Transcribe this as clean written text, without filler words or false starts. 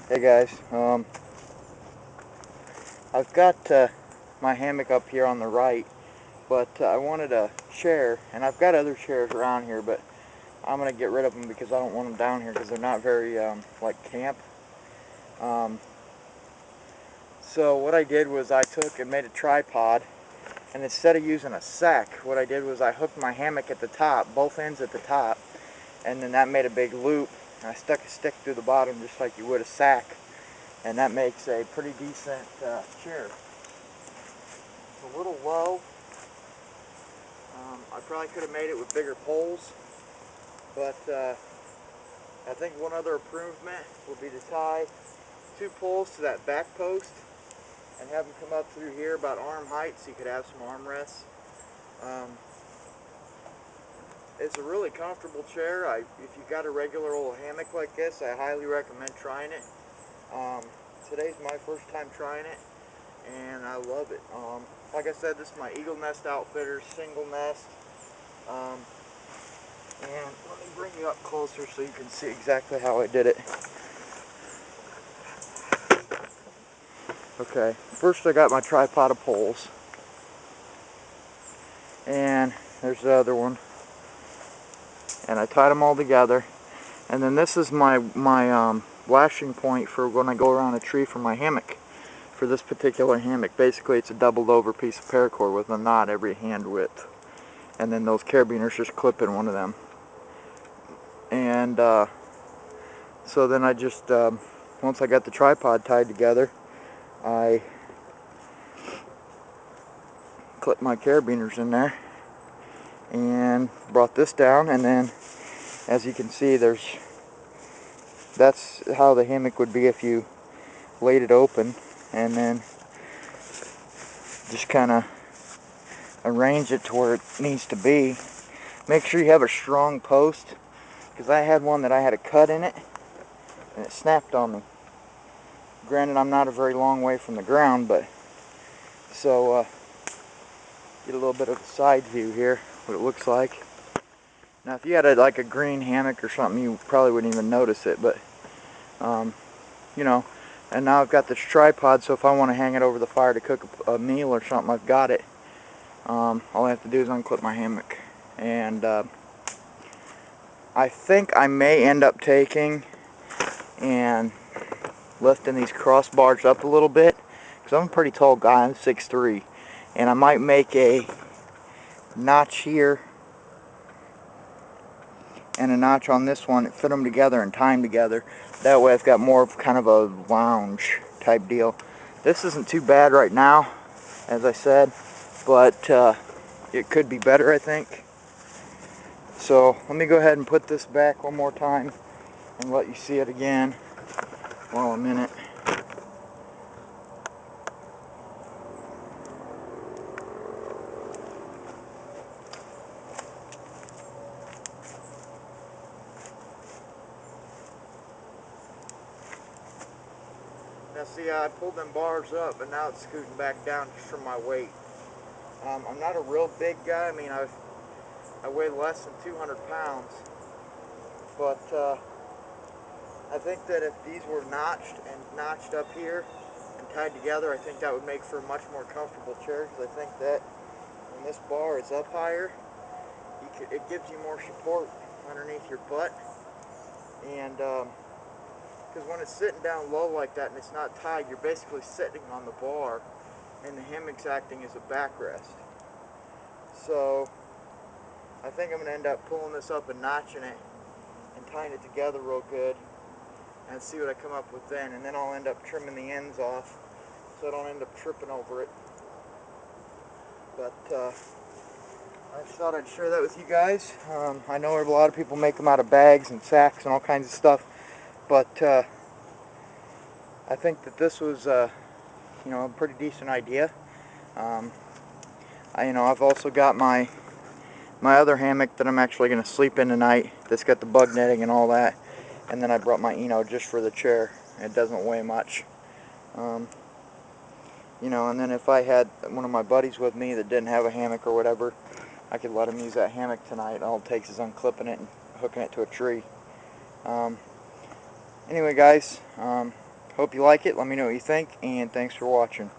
Hey guys, I've got my hammock up here on the right, but I wanted a chair, and I've got other chairs around here, but I'm going to get rid of them because I don't want them down here because they're not very, like camp. So what I did was I took and made a tripod, and instead of using a sack, what I did was I hooked my hammock at the top, both ends at the top, and then that made a big loop, and I stuck a stick through the bottom just like you would a sack. And that makes a pretty decent chair. It's a little low. I probably could have made it with bigger poles, but I think one other improvement would be to tie 2 poles to that back post and have them come up through here about arm height so you could have some armrests. It's a really comfortable chair. If you've got a regular old hammock like this, I highly recommend trying it. Today's my first time trying it, and I love it. Like I said, this is my Eagle Nest Outfitters single nest. And let me bring you up closer so you can see exactly how I did it. Okay, first I got my tripod of poles, and there's the other one, and I tied them all together. And then this is my lashing point for when I go around a tree for my hammock. For this particular hammock, basically it's a doubled over piece of paracord with a knot every hand width, and then those carabiners just clip in one of them. And so then I just once I got the tripod tied together, I clipped my carabiners in there and brought this down, and then as you can see, that's how the hammock would be if you laid it open, and then just kind of arrange it to where it needs to be. Make sure you have a strong post, because I had one that I had a cut in it and it snapped on me. Granted, I'm not a very long way from the ground, but so get a little bit of a side view here, what it looks like. Now if you had like a green hammock or something, you probably wouldn't even notice it, but you know. And now I've got this tripod, so if I want to hang it over the fire to cook a meal or something, I've got it. All I have to do is unclip my hammock. And I think I may end up taking and lifting these crossbars up a little bit, because I'm a pretty tall guy, I'm 6'3", and I might make a notch here and a notch on this one, fit them together and tie them together. That way I've got more of kind of a lounge type deal. This isn't too bad right now, as I said, but it could be better, I think. So let me go ahead and put this back one more time and let you see it again while I'm in it. Now see, I pulled them bars up, but now it's scooting back down just from my weight. I'm not a real big guy. I mean, I weigh less than 200 pounds, but I think that if these were notched up here and tied together, I think that would make for a much more comfortable chair, because I think that when this bar is up higher, it gives you more support underneath your butt. And because when it's sitting down low like that and it's not tied, you're basically sitting on the bar, and the hammock's acting as a backrest. So I think I'm going to end up pulling this up and notching it and tying it together real good and see what I come up with then. And then I'll end up trimming the ends off so I don't end up tripping over it. But I just thought I'd share that with you guys. I know a lot of people make them out of bags and sacks and all kinds of stuff, but I think that this was you know, a pretty decent idea. I've also got my other hammock that I'm actually going to sleep in tonight, that's got the bug netting and all that, and then I brought my just for the chair. It doesn't weigh much. And then if I had one of my buddies with me that didn't have a hammock or whatever, I could let him use that hammock tonight. All it takes is unclipping it and hooking it to a tree. Anyway guys, Hope you like it. Let me know what you think, and thanks for watching.